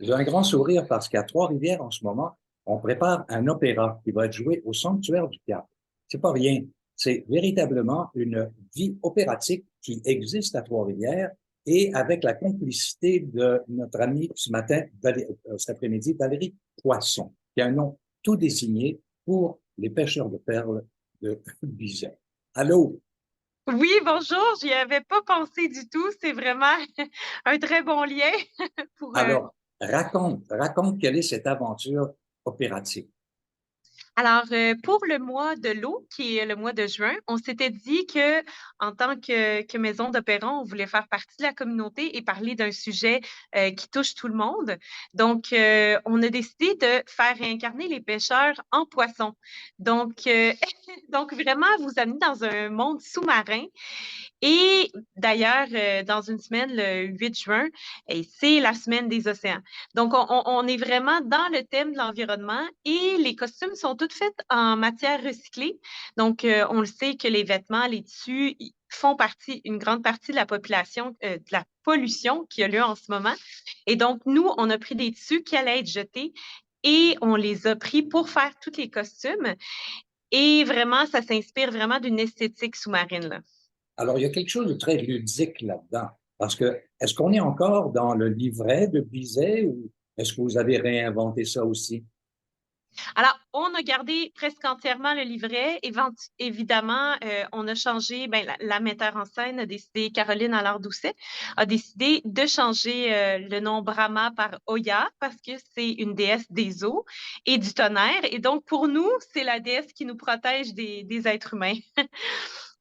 J'ai un grand sourire parce qu'à Trois-Rivières, en ce moment, on prépare un opéra qui va être joué au Sanctuaire du Cap. C'est pas rien. C'est véritablement une vie opératique qui existe à Trois-Rivières et avec la complicité de notre amie ce matin, cet après-midi, Valérie Poisson, qui a un nom tout désigné pour les pêcheurs de perles de Bizet. Allô? Oui, bonjour, j'y avais pas pensé du tout. C'est vraiment un très bon lien pour. Alors, raconte quelle est cette aventure opératique. Alors, pour le mois de l'eau, qui est le mois de juin, on s'était dit que, en tant que maison d'opéra, on voulait faire partie de la communauté et parler d'un sujet qui touche tout le monde. Donc, on a décidé de faire réincarner les pêcheurs en poissons. Donc, donc vraiment, vous amener dans un monde sous-marin. Et d'ailleurs, dans une semaine, le 8 juin, et c'est la semaine des océans. Donc, on est vraiment dans le thème de l'environnement et les costumes sont toutes faits en matière recyclée. Donc, on le sait que les vêtements, les tissus font partie, une grande partie de la population, de la pollution qui a lieu en ce moment. Et donc, nous, on a pris des tissus qui allaient être jetés et on les a pris pour faire tous les costumes. Et vraiment, ça s'inspire vraiment d'une esthétique sous-marine, là. Alors, il y a quelque chose de très ludique là-dedans. Parce que, est-ce qu'on est encore dans le livret de Bizet ou est-ce que vous avez réinventé ça aussi? Alors, on a gardé presque entièrement le livret. Évidemment, on a changé, ben, la metteur en scène a décidé, Caroline Allard-Doucet, a décidé de changer le nom Brahma par Oya parce que c'est une déesse des eaux et du tonnerre. Et donc, pour nous, c'est la déesse qui nous protège des êtres humains.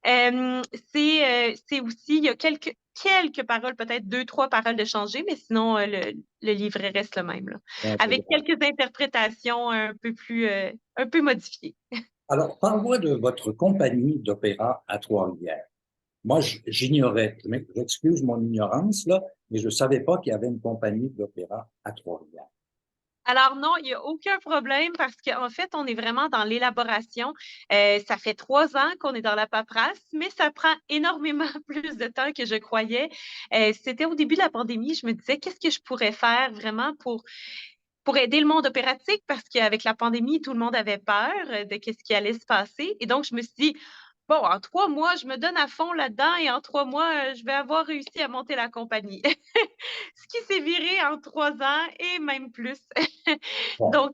Euh, c'est aussi, il y a quelques paroles, peut-être deux, trois paroles de changer, mais sinon, le livret reste le même, là, Bon, c'est avec grave. quelques interprétations un peu modifiées. Alors, parle-moi de votre compagnie d'opéra à Trois-Rivières. Moi, j'ignorais, j'excuse mon ignorance, là, mais je ne savais pas qu'il y avait une compagnie d'opéra à Trois-Rivières. Alors non, il n'y a aucun problème parce qu'en fait, on est vraiment dans l'élaboration. Ça fait 3 ans qu'on est dans la paperasse, mais ça prend énormément plus de temps que je croyais. C'était au début de la pandémie, je me disais, qu'est-ce que je pourrais faire vraiment pour aider le monde opératique parce qu'avec la pandémie, tout le monde avait peur de ce qui allait se passer. Et donc, je me suis dit, bon, en 3 mois, je me donne à fond là-dedans et en 3 mois, je vais avoir réussi à monter la compagnie. Ce qui s'est viré en 3 ans et même plus. Bon. Donc,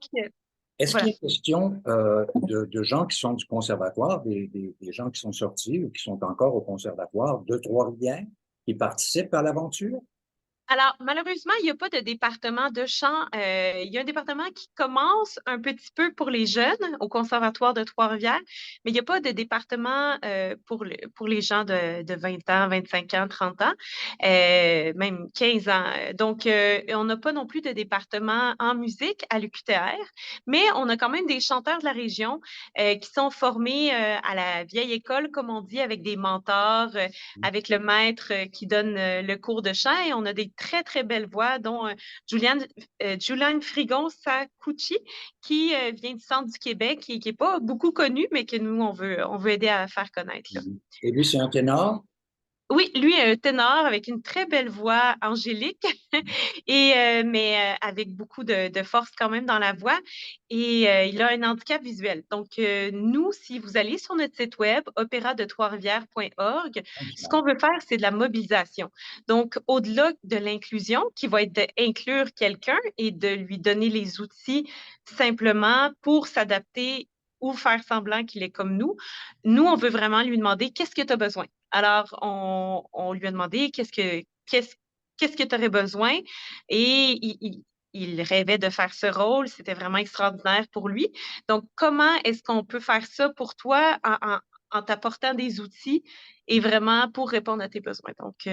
Est-ce qu'il voilà. est question de gens qui sont du conservatoire, des gens qui sont sortis ou qui sont encore au conservatoire de Trois-Rivières, qui participent à l'aventure? Alors, malheureusement, il n'y a pas de département de chant. Il y a un département qui commence un petit peu pour les jeunes au Conservatoire de Trois-Rivières, mais il n'y a pas de département pour les gens de 20 ans, 25 ans, 30 ans, même 15 ans. Donc, on n'a pas non plus de département en musique à l'UQTR, mais on a quand même des chanteurs de la région qui sont formés à la vieille école, comme on dit, avec des mentors, avec le maître qui donne le cours de chant et on a des très, très belles voix, dont Juliane Frigon-Sakuchi, qui vient du centre du Québec et qui n'est pas beaucoup connue, mais que nous, on veut aider à faire connaître, là. Et lui, c'est un ténor? Oui, lui est un ténor avec une très belle voix angélique, mais avec beaucoup de force quand même dans la voix. Et il a un handicap visuel. Donc, nous, si vous allez sur notre site web, opéradetroisrivières.org, ce qu'on veut faire, c'est de la mobilisation. Donc, au-delà de l'inclusion, qui va être d'inclure quelqu'un et de lui donner les outils simplement pour s'adapter ou faire semblant qu'il est comme nous, on veut vraiment lui demander qu'est-ce que tu as besoin. Alors, on lui a demandé qu'est-ce que tu aurais besoin et il rêvait de faire ce rôle. C'était vraiment extraordinaire pour lui. Donc, comment est-ce qu'on peut faire ça pour toi en t'apportant des outils et vraiment pour répondre à tes besoins? Donc,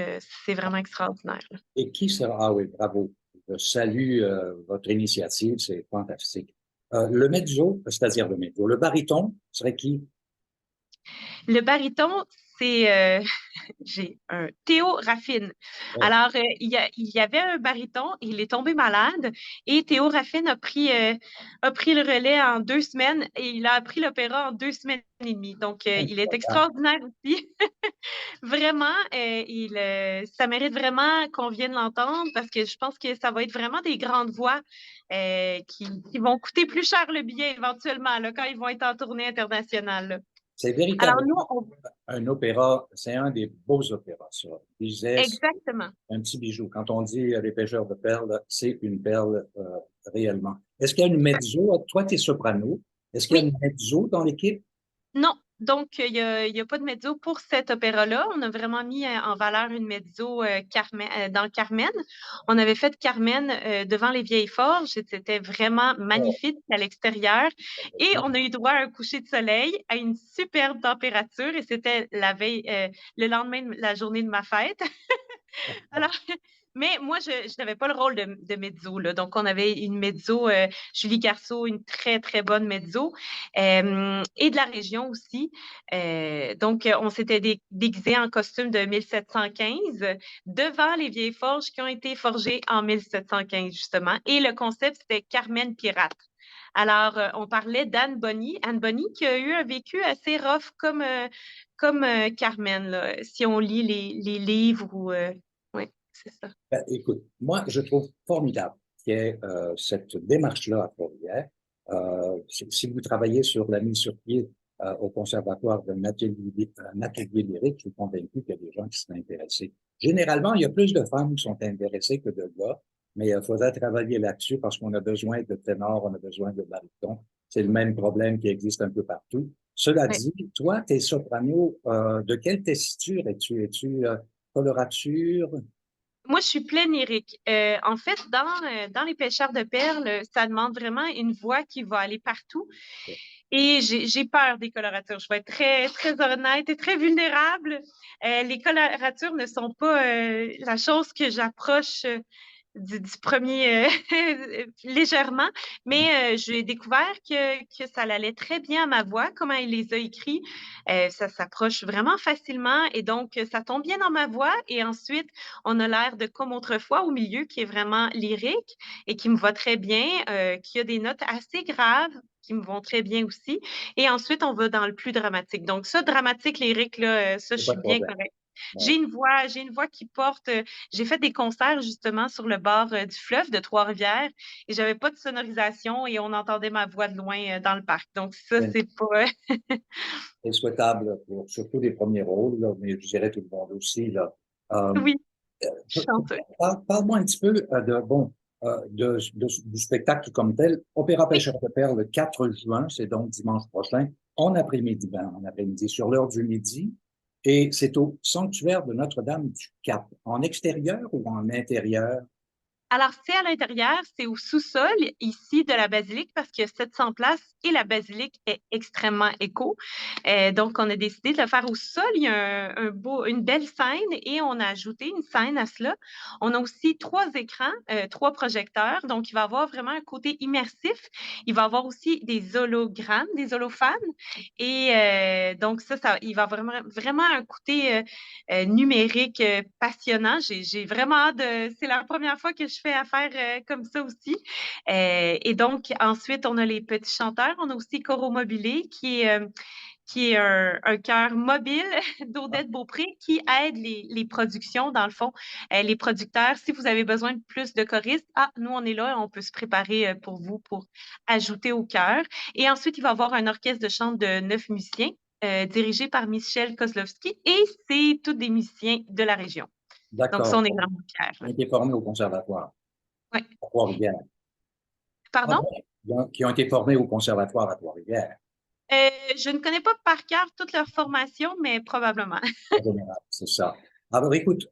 c'est vraiment extraordinaire, là. Et qui sera? Ah oui, bravo. Je salue votre initiative, c'est fantastique. Le mezzo, c'est-à-dire le mezzo, le baryton serait qui? Le baryton, c'est j'ai un Théo Raffine. Oh, Alors, il y avait un baryton, il est tombé malade et Théo Raffine a pris le relais en 2 semaines et il a appris l'opéra en 2 semaines et demie. Donc, il est incroyable. extraordinaire aussi. Vraiment, ça mérite vraiment qu'on vienne l'entendre parce que je pense que ça va être vraiment des grandes voix qui vont coûter plus cher le billet éventuellement là, quand ils vont être en tournée internationale, là. C'est Alors nous, véritablement un opéra, c'est un des beaux opéras, ça. Bizet, c'est exactement. un petit bijou. Quand on dit Les Pêcheurs de perles, c'est une perle réellement. Est-ce qu'il y a une mezzo? Toi, tu es soprano. Est-ce qu'il y a Oui, une mezzo dans l'équipe? non. Donc, il y a pas de mezzo pour cet opéra-là. On a vraiment mis en valeur une mezzo dans Carmen. On avait fait Carmen devant les Vieilles Forges. C'était vraiment Oh, magnifique à l'extérieur. Et on a eu droit à un coucher de soleil, à une superbe température. Et c'était la veille, le lendemain de la journée de ma fête. Alors, mais moi, je n'avais pas le rôle de mezzo, là. Donc, on avait une mezzo, Julie Garceau, une très, très bonne mezzo, et de la région aussi. Donc, on s'était déguisé en costume de 1715 devant les vieilles forges qui ont été forgées en 1715, justement. Et le concept, c'était Carmen Pirate. Alors, on parlait d'Anne Bonny. Anne Bonny qui a eu un vécu assez rough comme Carmen, là, si on lit les livres ou... oui, c'est ça. ben, écoute, moi, je trouve formidable qu'il y ait cette démarche-là à Trois-Rivières. Si vous travaillez sur la mise sur pied au conservatoire d'un atelier lyrique, je suis convaincu qu'il y a des gens qui seraient intéressés. Généralement, il y a plus de femmes qui sont intéressées que de gars, mais il faudrait travailler là-dessus parce qu'on a besoin de ténors, on a besoin de barytons. C'est le même problème qui existe un peu partout. Cela Ouais. dit, toi, tes sopranos, de quelle tessiture es-tu? Es-tu colorature? Moi, je suis pleine lyrique. En fait, dans Les Pêcheurs de perles, ça demande vraiment une voix qui va aller partout. Et j'ai peur des coloratures. Je vais être très, très honnête et très vulnérable. Les coloratures ne sont pas la chose que j'approche du premier légèrement, mais j'ai découvert que ça allait très bien à ma voix, comment il les a écrits. Ça s'approche vraiment facilement et donc ça tombe bien dans ma voix. Et ensuite, on a l'air de Comme autrefois au milieu, qui est vraiment lyrique et qui me va très bien, qui a des notes assez graves qui me vont très bien aussi. Et ensuite, on va dans le plus dramatique. Donc ça, dramatique, lyrique, là, ça, je C'est pas suis de bien problème. correcte. Ouais. J'ai une voix qui porte. J'ai fait des concerts justement sur le bord du fleuve de Trois-Rivières et j'avais pas de sonorisation et on entendait ma voix de loin dans le parc. Donc ça, c'est pas. C'est souhaitable pour surtout les premiers rôles, là, mais je dirais tout le monde aussi. Là. Euh, Oui, chanteuse. Parle-moi un petit peu du spectacle comme tel. Opéra Oui. Pêcheur de perles le 4 juin, c'est donc dimanche prochain, en après-midi, sur l'heure du midi. Et c'est au sanctuaire de Notre-Dame du Cap, en extérieur ou en intérieur? Alors, c'est à l'intérieur, c'est au sous-sol ici de la basilique parce qu'il y a 700 places et la basilique est extrêmement éco. Donc, on a décidé de le faire au sol. Il y a une belle scène et on a ajouté une scène à cela. On a aussi 3 écrans, 3 projecteurs. Donc, il va y avoir vraiment un côté immersif. Il va y avoir aussi des hologrammes, des holophanes. Et donc, il va avoir vraiment un côté numérique passionnant. J'ai vraiment hâte de... C'est la première fois que je fais affaire comme ça aussi. Et donc, ensuite, on a les petits chanteurs. On a aussi Coro Mobilé, qui est un chœur mobile d'Odette Beaupré qui aide les productions, dans le fond, les producteurs. Si vous avez besoin de plus de choristes, nous, on est là, on peut se préparer pour vous pour ajouter au chœur. Et ensuite, il va y avoir un orchestre de chant de 9 musiciens dirigé par Michel Kozlowski et c'est tous des musiciens de la région. Donc, ça, D'accord. on est vraiment Qui fiers. ont été formés au conservatoire Ouais. à Trois-Rivières. Ah Pardon? bon? Qui ont été formés au conservatoire à Trois-Rivières, Je ne connais pas par cœur toute leur formation, mais probablement. en général, c'est ça. Alors, écoute,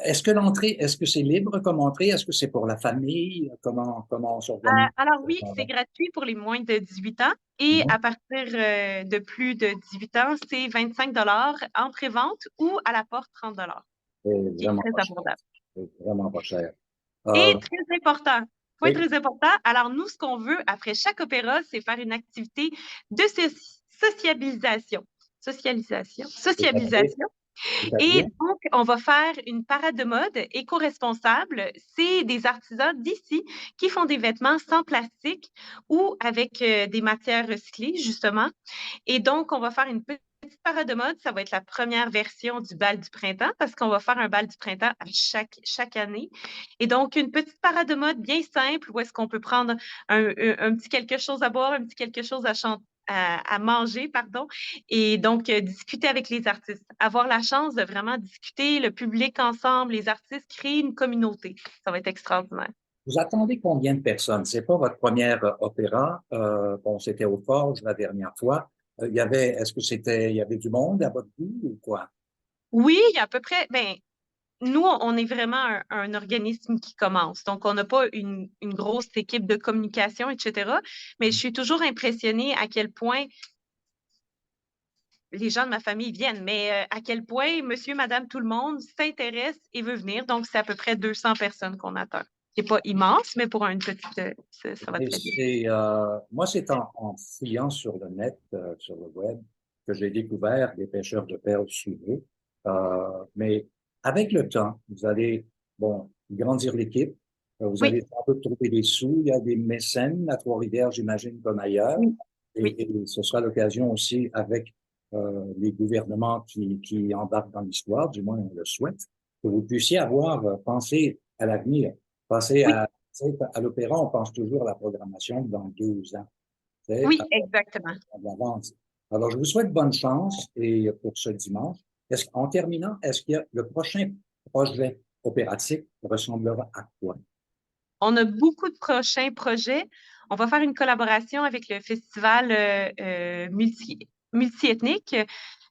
est-ce que c'est libre comme entrée? Est-ce que c'est pour la famille? Comment on s'organise? Alors oui, c'est gratuit pour les moins de 18 ans et Non? à partir de plus de 18 ans, c'est 25 $ en pré-vente ou à la porte 30 $, C'est qui est vraiment très pas cher. abordable. C'est vraiment pas cher. Et Euh, très important, point oui, très important. Alors nous, ce qu'on veut après chaque opéra, c'est faire une activité de sociabilisation. Socialisation. c'est-à-dire, Sociabilisation. Et c'est-à-dire, donc, on va faire une parade de mode éco-responsable. C'est des artisans d'ici qui font des vêtements sans plastique ou avec des matières recyclées, justement. Et donc, on va faire une petite petite parade de mode, ça va être la première version du bal du printemps parce qu'on va faire un bal du printemps à chaque année. Et donc, une petite parade de mode bien simple où est-ce qu'on peut prendre un petit quelque chose à boire, un petit quelque chose à manger, pardon, et donc discuter avec les artistes. Avoir la chance de vraiment discuter, le public ensemble, les artistes, créer une communauté. Ça va être extraordinaire. Vous attendez combien de personnes? C'est pas votre première opéra. Bon, c'était au Forge la dernière fois. Il y avait du monde à votre goût ou quoi? Oui, il y a à peu près, ben, nous, on est vraiment un organisme qui commence. Donc, on n'a pas une grosse équipe de communication, etc. Mais je suis toujours impressionnée à quel point les gens de ma famille viennent, mais à quel point monsieur, madame, tout le monde s'intéresse et veut venir. Donc, c'est à peu près 200 personnes qu'on attend. C'est pas immense, mais pour une petite, ça va Et très bien. moi, c'est en fouillant sur le net, sur le web, que j'ai découvert des pêcheurs de perles suiveux. Mais avec le temps, vous allez, bon, grandir l'équipe. Vous Oui, allez sans doute trouver des sous. Il y a des mécènes à Trois-Rivières, j'imagine, comme ailleurs. oui, oui. Et ce sera l'occasion aussi avec les gouvernements qui embarquent dans l'histoire, du moins on le souhaite, que vous puissiez avoir pensé à l'avenir, penser Oui, à l'opéra, on pense toujours à la programmation dans 12 ans, tu sais, oui, exactement. à l'avance. Alors, je vous souhaite bonne chance et pour ce dimanche. En terminant, est-ce qu'il y a le prochain projet opératique ressemblera à quoi? On a beaucoup de prochains projets. On va faire une collaboration avec le festival multiethnique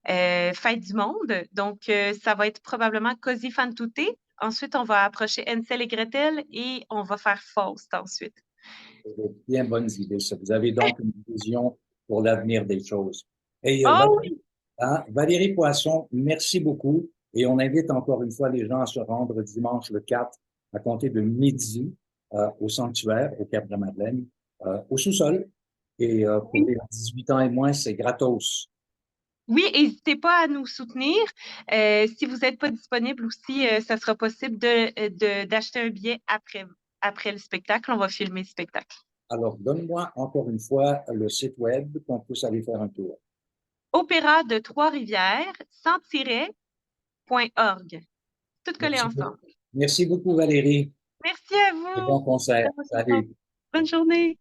Fête du Monde. Donc, ça va être probablement Così fan tutte. Ensuite, on va approcher Hansel et Gretel et on va faire Faust ensuite. C'est de bien bonnes idées, ça. Vous avez donc une vision pour l'avenir des choses. Et Oh oui! Valérie Poisson, merci beaucoup. Et on invite encore une fois les gens à se rendre dimanche le 4 à compter de midi au sanctuaire, au Cap de Madeleine, au sous-sol. Et pour Oui, les 18 ans et moins, c'est gratos. oui, n'hésitez pas à nous soutenir. Si vous n'êtes pas disponible aussi, ça sera possible d'acheter un billet après le spectacle. On va filmer le spectacle. Alors, donne-moi encore une fois le site web qu'on puisse aller faire un tour. Opéra de Trois-Rivières, sans-tiret.org. Tout collé Merci beaucoup. ensemble. Merci beaucoup, Valérie. Merci à Et vous. bon concert. Salut. Bonne journée.